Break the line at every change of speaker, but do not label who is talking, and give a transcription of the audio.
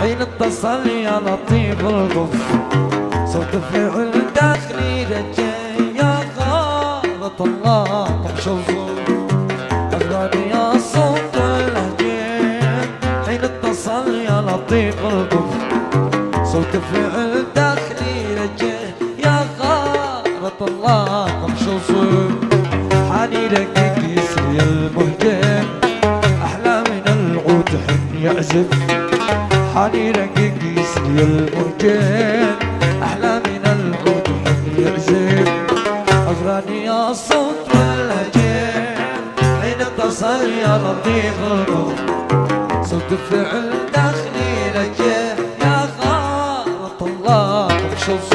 حين اتصل يا لطيف القف صوت فعل داخلي رجاي يا غارة الله مشوف أغاني يا صوت الهجين حين اتصل يا لطيف القف صوت فعل داخلي رجاي يا غارة الله مشوف حاني رقيق يسري المهجين أحلى من العود حن يعزف حاني رقيق يسري المهجين أحلى من العود حن يعزف أغاني يا صوت والهجين حين اتصل يا لطيف القلب صوت فعل داخلي رجاء يا غارة الله مشوف